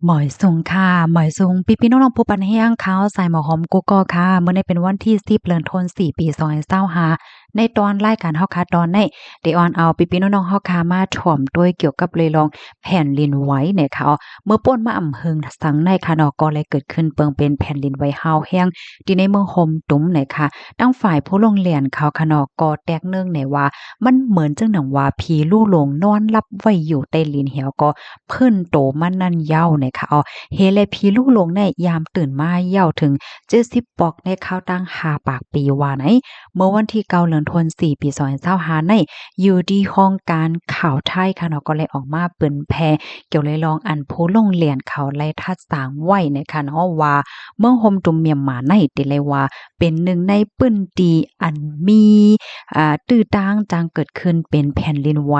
หมอยซุงค่ะหมอยซุงพี่ๆน้องๆผู้ปันแห้งเขาใส่หมอหอมกุ๊กกอค่ะเมื่อในเป็นวันที่10เดือนธันวาคมปี2025ในตอนรายการเฮาค่ะตอนในได้ออนเอาพี่ๆน้องๆเฮาค่ะมาถ่อมด้วยเกี่ยวกับเรื่องของแผ่นดินไหวเนี่ยค่ะเมื่อป่นมาอำเฮิงสังในค่ะเนาะก็เลยเกิดขึ้นเปิงเป็นแผ่นดินไหวฮาวแห้งที่ในเมืองโฮมตุ้มเนี่ยค่ะทั้งฝ่ายผู้ลงเรียนเขาค่ะเนาะก็แตกเนื่องในว่ามันเหมือนจังหนังว่าผีลู่หลงนอนหลับไว้อยู่ใต้ลิ้นเหวก็เพิ่นโตมันนั่นยาวเนี่ยค่ะเฮเลพีลูกหลงในยามตื่นมาเย่าถึง70ปอกในข้าวตั้ง5ปากปีว่าไหนเมื่อวันที่9เดือนธันวาคมปี2025ในอยู่ที่ห้องการข่าวไทยค่ะเนาะก็เลยออกมาเปิ้นแพเกี่ยวเลยลองอันผู้ลงเรียนเขาไล่ทัดสางไว้นะคะเนาะว่าเมืองโฮมตุมเมียมมาในติเลยว่าเป็นหนึ่งในปื้นดีอันมีตื้อตางจังเกิดขึ้นเป็นแผ่นดินไหว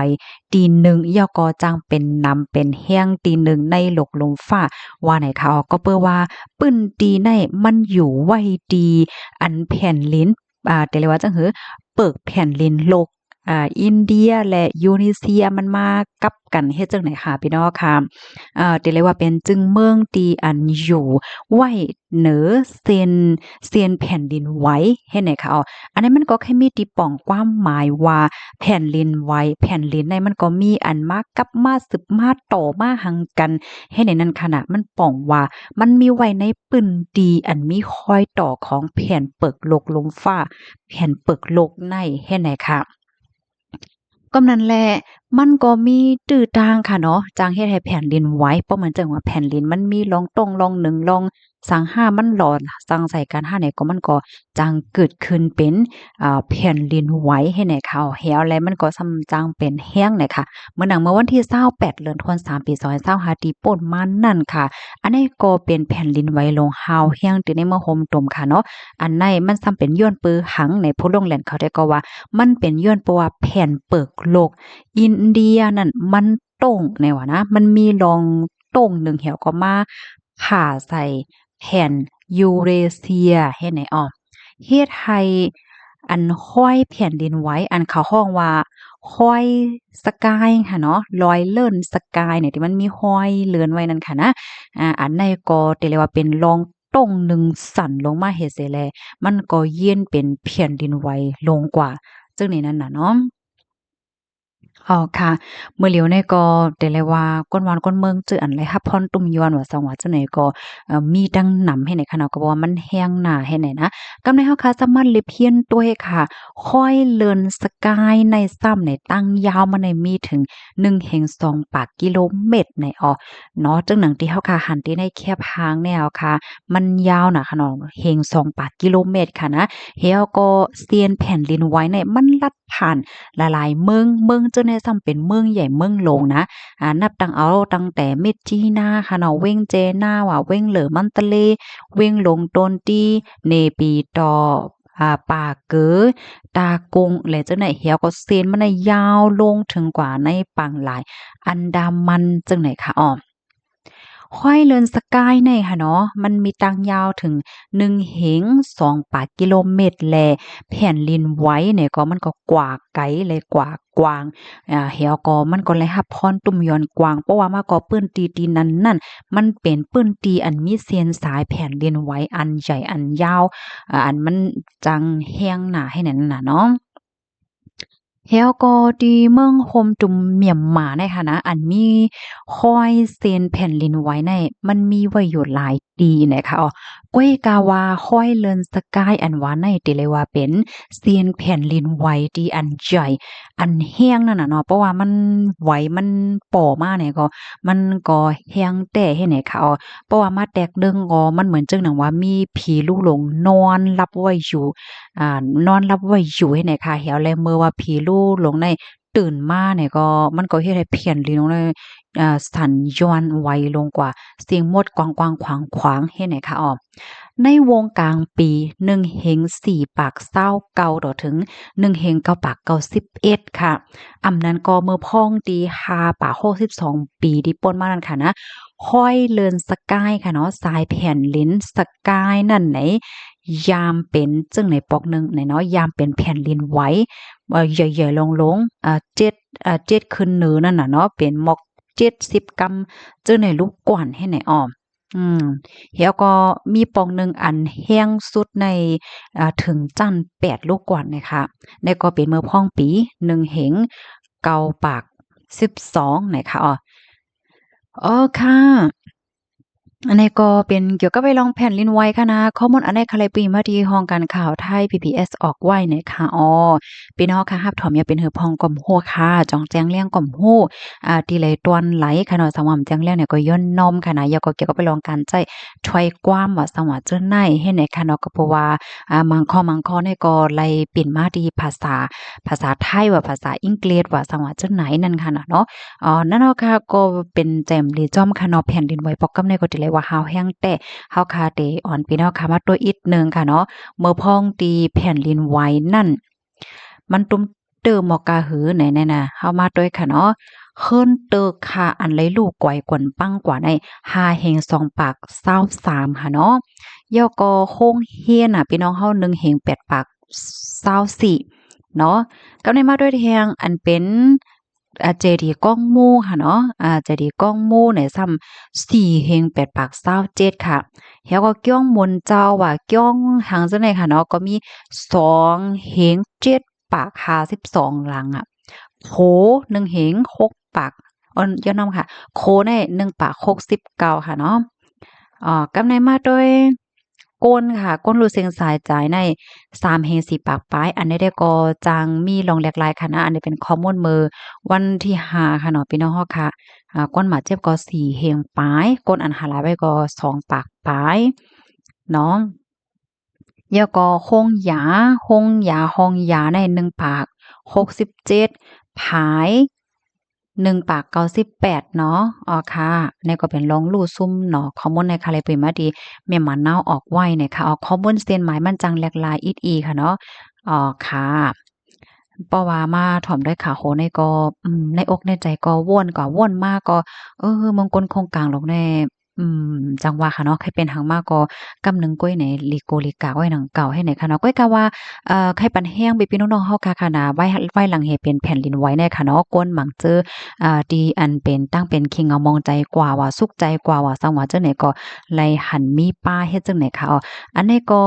ตีหนึ่งยอกอจังเป็นนำเป็นแห้งตีหนึ่งในหลกลมฟ้าว่าไหนคะก็เปิ้ว่าปื้นดีในมันอยู่ไว้ดีอันแผ่นลิ้นแต่เลยว่าจังหือเปิกแผ่นลิ้นโลกอินเดียและยูนิเซียมันมากับกันเฮ็ดจังไหนค่ะพี่น้องค่ะติเลยว่าเป็นจึงเมืองตีอันอยู่ไว้เหนือเซียนแผ่นดินไหวเฮ็ดไหนคะอันนั้นมันก็แค่มีติป่องความหมายว่าแผ่นดินไหวแผ่นดินในมันก็มีอันมากับมาสืบมาต่อมาหังกันเฮ็ดให้นั้นขนาดมันป่องว่ามันมีไว้ในปื้นดีอันมีคอยต่อของแผ่นเปิกโลกลมฟ้าแผ่นเปิกโลกในเฮ็ดไหนคะ ก็นั่นแหละมันก็มีตื้อต่างค่ะเนาะจังเฮ็ดให้แผ่นดินไหวเพราะเหมือนจังว่าแผ่นดินมันมีร่องตรงร่องหนึ่งร่องสังห้ามันหลอนสังใส่กันห้าเนี่ยก็มันก็จังเกิดขึ้นเป็นแผ่นดินไหวให้ไหนค่ะแฮวแล้วมันก็ซำจังเป็นแห้งเนี่ยค่ะเมื่อวันที่28เดือนธันวาคมปี2025ที่ป่นมานั่นค่ะอันนี้ก็เป็นแผ่นดินไหวลงฮาวแห้งที่ในเมืองโฮมตมค่ะเนาะอันในมันซ้ำเป็นย้อนปือหังในผู้ลงแล่นเขาได้ก็ว่า มันเป็นย้อนเพราะว่าแผ่นเปิกโลกอินเดียนั่นมันโต่งแนวอะนะมันมีรองโต่งหนึ่งแถวก็มาผ่าใส่แผ่นยูเรเซียเฮ็ดไหนอ้อเฮ็ดให้อันห้อยแผ่นดินไหวอันเขาฮ้องว่าห้อยสกายค่ะเนาะลอยเลื่อนสกายเนี่ยที่มันมีห้อยเลื่อนไว้นั่นค่ะนะอันในก็ที่เรียกว่าเป็นรองโต่งหนึ่งสั่นลงมาเฮ็ดเสียแลมันก็เยียนเป็นแผ่นดินไหวลงกว่า ซึ่งในนั้นน่ะเนาะอ๋อค่ะมื้อเหลียวเนี่ยก็ได้เลยว่าก้นวานก้นเมืองจื้ออันไรฮับพรตุ่มยวนว่าซังว่าจังไหนก็มีดังหนำให้ไหนคะเนาะก็บ่ว่ามันแห้งหน้าให้ไหนนะกำในเฮาค่ะสามารถเลยเพียนตัวให้ค่ะค่อยเลินสกายในซ้ำในตั้งยาวมาในมีถึง1-2ปากกิโลเมตรในเนาะจังหนังที่เฮาค่ะหันที่ในแคบหางแนวค่ะมันยาวน่ะค่ะเนาะเฮง2ปากกิโลเมตรค่ะนะเฮาก็เซียนแผ่นดินไหวเนี่ยมันลัดผ่าน หลายๆเมืองจนได้ซ้ำเป็นเมืองใหญ่เมืองโลงนะนับตั้งแต่เม็ดจีน่าค่ะเนาะเว้งเจน่าว่าเว้งเหลอมันตะเลเว้งหลงโตนตี้เนปีตอป่าเก๋อตากงและจังได๋เหี่ยวก็เส้นมันน่ะยาวลงถึงกว่าในปังหลายอันดามันจังได๋คะอ้อ ห้อยเลินสกายในค่ะเนาะมันมีตังยาวถึง1เหง2ปากกิโลเมตรแลแผ่นดินไหวเนี่ยก็มันก็กว่าไกลเลยกว่ากวางเหี่ยวก็มันก็เลยรับพรตุ่มยอนกวางเพราะว่ามาก็ปื้นตีๆนั้นๆมันเป็นปื้นตีอันมีเส้นสายแผ่นดินไหวอันใหญ่อันยาวอันมันจังแห้งหนาให้นั่นน่ะเนาะ แล้วก็ที่เมืองโฮมจุมเมียนมาเนี่ยค่ะนะอันมีห้อยเซียนแผ่นดินไหวในมันมีไว้อยู่หลายตีนะคะก้วยกาวาห้อยเลินสกายอันว่าในติเลยว่าเป็นเซียนแผ่นดินไหวที่อันใหญ่อันแห้งนั่นน่ะเนาะเพราะว่ามันไหวมันป่อมาเนี่ยก็มันก็แห้งแต่ให้ไหนค่ะเพราะว่ามาแตกเดึงมันเหมือนจังหนังว่ามีผีลูกหลงนอนรับไว้อยู่ นอนหลับไว้อยู่ให้ไหนค่ะแหวแลมือว่าผีลู่ลงในตื่นมาเนี่ยก็มันก็เฮ็ดให้เพี้ยนลีลงในสั่นย้อนไวลงกว่าเสียงมดกวางๆขวางๆเฮ็ดไหนคะในวงกลางปี1เฮง4ปากเศร้าเก้าต่อถึง1เฮง9ปากเก้า11ค่ะอำนั้นก็เมื่อพ้องตี5ปาก62ปีที่ป่นมานั่นค่ะนะห้อยเลินสกายค่ะเนาะสายแผ่นลิ้นสกายนั่นไหน ยามเป็นจึงในปอกหนึ่งในเนาะยามเป็นแผ่นดินไหวใหญ่ๆลงๆ7ขึ้นเหนือนั่นน่ะเนาะเป็นหมอก 70 กรัมเจอในลูกกวนให้ไหนอ้อมเฮียก็มีปองหนึ่งอันแห้งสุดในถึงจัน8ลูกกวนนะคะในก็เป็นเมื่อพ่องปี1เหงเกาปาก12นะคะอ๋อค่ะ อันนี้ก็เป็นเกี่ยวกับไปลองแผ่นลิ้นไหวค่ะนะข้อมูลอันนี้ค่ะเลยปีมาที่ห้องการข่าวไทย PBS ออกไว้นะคะพี่น้องค่ะรับถอมอย่าเป็นหือพองก่อมฮัวค่ะจองแจ้งเลี้ยงก่อมฮู้ตีไหลตวนไหลค่ะเนาะสังวามแจ้งเลี้ยงเนี่ยก็ย้อนนอมค่ะนะอย่าก็เกี่ยวกับไปลองการใจช่วยกว้ามว่าสังวาเจิ้นในเฮ็ดไหนค่ะเนาะก็เพราะว่าบางข้อเนี่ยก็ไล่เปลี่ยนมาที่ภาษาไทยว่าภาษาอังกฤษว่าสังวาเจิ้นไหนนั่นค่ะเนาะ นั่นเนาะค่ะก็เป็นแจ่มลีจ้อมค่ะเนาะแผ่นดินไหวปอกกำในก็ติเลยว่าฮาวแห้งแต่ฮาวคาเตอ่อนพี่น้องค่ะมาตัวอีกหนึ่งค่ะเนาะเมื่อพ้องตีแผ่นดินไหวนั่นมันตุ้มเติมหมอกกาหือไหนๆน่ะเฮามาด้วยค่ะเนาะเฮิรนเตอค่ะอันไหลลูกก่อยกวนปังกว่าใน5เฮง2ปาก23ค่ะเนาะย่อก็โคงเฮียนน่ะพี่น้องเฮา1เฮง8ปาก24เนาะกำในมาด้วยแทงอันเป็นเจดีย์ก้องมู่ค่ะเนาะเจดีย์ก้องมู่เนี่ยซ้ำ4เฮง8ปาก27ค่ะแล้วก็ก้องมนเจ้าว่าก้องหางจังได๋ค่ะเนาะก็มี2เฮง7ปาก52หลังอะโข1เฮง6ปากย้อนนำค่ะโคได้1ปาก69ค่ะเนาะกำในมาด้วยก้นค่ะก้นรูเซ็งสายจ่ายใน3เฮง4ปากปลายอันนี้ได้ก็จังมีลองแหลกหลายค่ะนะอันนี้เป็นข้อมูลมือวันที่5ค่ะเนาะพี่น้องเฮาค่ะก้นหมาเจ็บก็4เฮงปลายก้นอันหาหลายไว้ก็2ปากปลายเนาะแล้วก็ฮงหยาใน1ปาก67ผาย1ปาก98เนาะค่ะนี่ก็เป็นลองลู่ซุ่มเนาะข้อมูลในคาเลเปมาดีแม่หมาเนาออกไว้เนี่ยค่ะข้อมูลเส้นหมายมันจังแหลกหลายอีดอีค่ะเนาะค่ะเพราะว่ามาถ่อมด้วยขาโหนี่ก็ในอกในใจก็ว่นมากก็เมืองกลคงกลางหรอกแน่จังว่าค่ะเนาะใครเป็นหังมากก็กำนึงก้อยไหนลีโกลีกาไว้หนังเก่าให้ไหนค่ะเนาะก้อยกะว่าใครปันแห้งไปพี่น้องๆเฮาค่ะนะไว้หลังเหเป็นแผ่นดินไหวแน่ค่ะเนาะก้นหมังเจอดีอันเป็นตั้งเป็นคิงเอามองใจกว่าว่าสุขใจกว่าว่าสังว่าจังไหนก็ไล่หันมีป้าเฮ็ดจังไหนค่ะอันนี้ก็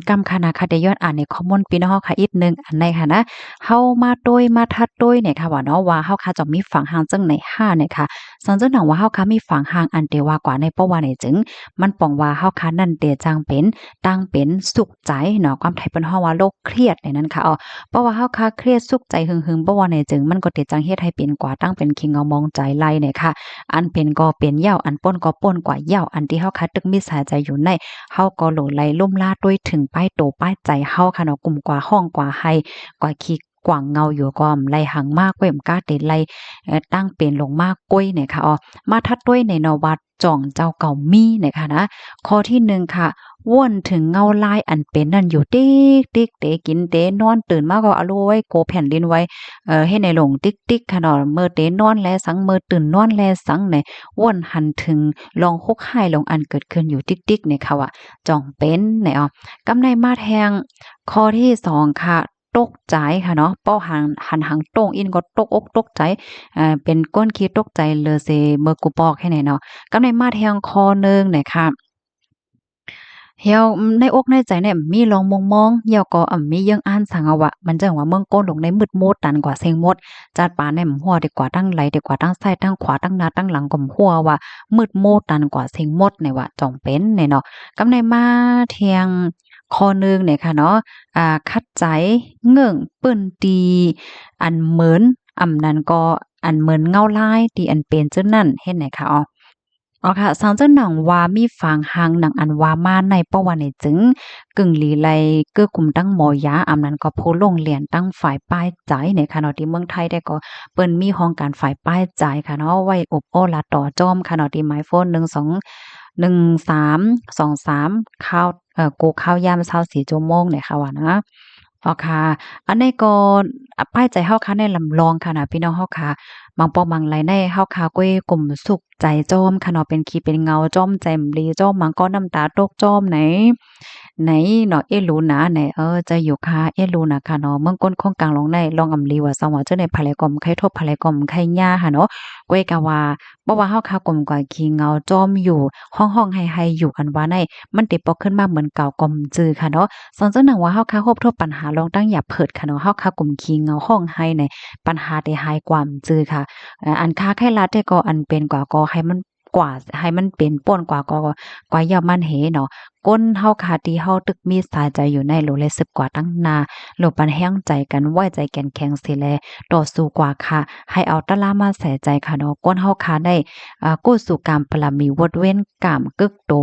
กำคณะค่ะได้ย้อนอ่านในข้อมูลพี่น้องเฮาค่ะอีกหนึ่งอันใดค่ะนะเฮามาโดยมาทัดโดยเนี่ยค่ะว่าเนาะว่าเฮาค่ะจะมีฝั่งหางจังไหน5เนี่ยค่ะสังเจ้าหนังว่าเฮาค่ะมีฝั่งหางอันเตว่ากว่าในเพราะว่าเนี่ยจึงมันป้องว่าเฮาค่ะนั่นเตจังเป็นตั้งเป็นสุขใจเนาะความไทยเปิ้นฮ้อว่าโรคเครียดในนั้นค่ะเพราะว่าเฮาค่ะเครียดสุขใจหึงๆบ่ว่าเนี่ยจึงมันก็เตจังเฮ็ดให้เป็นกว่าตั้งเป็นคิงเอามองใจไล่เนี่ยค่ะอันเป็นก็เป็นเหย้าอันป้นก็ป้นกว่าเหย้าอันที่เฮาค่ะตึกมีสายใจอยู่ในเฮาก็โหลไหลล่มลาดด้วยถึงป้ายโตป้ายใจเฮาค่ะเนาะกลุ่มกว่าห้องกว่าให้กว่าขี้กว่างเงาอยู่ก็ไหลหังมากเว้มกาเตไหลตั้งเป็นลงมากก้อยเนี่ยค่ะมาทัดด้วยในนวัดจ่องเจ้าเก่ามีเนี่ยค่ะนะข้อที่1ค่ะว่นถึงเงาลายอันเป็นนั่นอยู่ติ๊กติ๊กเตกินเตนอนตื่นมาก็เอาไว้โกแผ่นดินไว้ให้ในหลงติ๊กติ๊กค่ะเนาะเมื่อเตนอนแลสังเมื่อตื่นนอนแลสังเนี่ยว่นหันถึงลองคกหายลงอันเกิดขึ้นอยู่ติ๊กติ๊กเนี่ยค่ะว่าจ่องเป็นเนี่ยกำในมาแทงข้อที่2ค่ะตกใจค่ะเนาะเป้าหันตรงอินก็ตกอกตกใจเป็นก้นคิดตกใจเลยเซเมื่อกูบอกให้ไหนเนาะกำในมาแทงคอหนึ่งเนี่ยค่ะเหี่ยวในอกในใจเนี่ยมีลองมองๆเหี่ยวก็มียังอ่านสังเอาว่ามันจังว่าเมืองโกนลงในมืดมดตันกว่าเซ็งมดจัดปานในหัวดีกว่าตั้งไหลดีกว่าตั้งซ้ายตั้งขวาตั้งหน้าตั้งหลังก็หัวว่ามืดมดตันกว่าเซ็งมดเนี่ยว่าจ่องเป็นเนี่ยเนาะกำในมาเทียงข้อหนึ่งเนี่ยค่ะเนาะคัดใจเงื่งเปิ้นตีอันเหมือนนั้นก็อันเหมือนเงาลายที่อันเป็นจังนั้นเฮ็ดไหนคะค่ะสังเจ้าหนังว่ามีฝางหางหนังอันว่ามาในประวัติในจึงกึ่งหลีไลเกื้อกลุ่มตั้งหมอยานั้นก็โพลงเรียนตั้งฝ่ายป้ายใจในค่ะเนาะที่เมืองไทยได้ก็เปิ้นมีห้องการฝ่ายป้ายใจค่ะเนาะไว้อบโอ้ลาต่อจอมค่ะเนาะที่หมายโฟน121323ข้าวโกข้าวยาม24ชั่วโมงเนี่ยค่ะว่านะค่ะอันนี้ก็ป้ายใจเฮาค่ะในลำลองค่ะนะพี่น้องเฮาค่ะ บางปอกบางไหลในเฮาคาก้วยกลุ่มสุขใจจ้อมค่ะเนาะเป็นขี้เป็นเงาจ้อมใจมลีจ้อมบางก็น้ำตาตกจ้อมไหนเนาะเอ๊ะรู้นะไหนจะอยู่ค่ะเอ๊ะรู้นะค่ะเนาะเมืองก้นของกลางลงในลองอำลีว่าสว่าเจ้าในภายกอมไข่ทบภายกอมไข่ย่าค่ะเนาะก้วยกะว่าบ่ว่าเฮาคากลมกว่าขี้เงาจ้อมอยู่ห้องๆให้อยู่อันว่าในมันติปอกขึ้นมาเหมือนเก่ากอมจือค่ะเนาะสอนเจ้าหนังว่าเฮาคาพบทบปัญหาลองตั้งอย่าเพิดค่ะเนาะเฮาคากลุ่มขี้เงาห้องให้ในปัญหาได้หายความจือค่ะอันค่าไข้ลัดได้ก็อันเป็นกว่าก็ให้มันกว่าให้มันเป็นป่นกว่าก็กว่าอย่ามันเหเนาะก้นเฮาคาที่เฮาตึกมีสายใจอยู่ในโลเลย10กว่าตั้งนาโลปันแห้งใจกันไว้ใจแก่นแข็งสิแลต่อสู้กว่าค่ะให้เอาตะลามาใส่ใจค่ะเนาะก้นเฮาคาได้กู้สู่กามปรามีวดเว้นกามกึกโต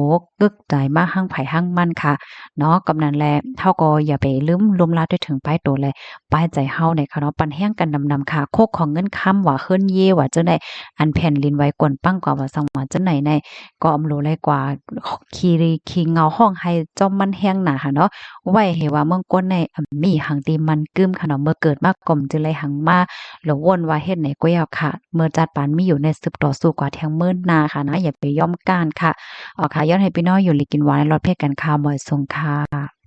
กึกใจมาหั่งไผหั่งมันค่ะเนาะกำนั้นแลเฮาก็อย่าไปลืมลมลาด้วยถึงป้ายโตแลป้ายใจเฮาเนี่ยค่ะเนาะปันแห้งกันนำๆค่ะโคกของเงินค้ำว่าเฮิรนเย่ว่าจังได๋อันแผ่นลินไว้กวนปั้งกว่าว่าสังว่าจังไหนในก็อำโลเลยกว่าขี้เงาห้องให้จอมมันแห้งหนาค่ะเนาะไว้ให้ว่าเมืองก้นในมีหังตีมันกึ้มค่ะเนาะเมื่อเกิดมากล่อมจึเลยหังมาแล้ววนว่าเฮ็ดไหนก็ยาวค่ะเมื่อจัดปานมีอยู่ในสืบต่อสู้กว่าแทงเมินนาค่ะนะอย่าไปย่อมก้านค่ะค่ะย้อนให้พี่น้องอยู่ลีกินหวานรอดเพศกันค่ะบ่อยสงค่ะ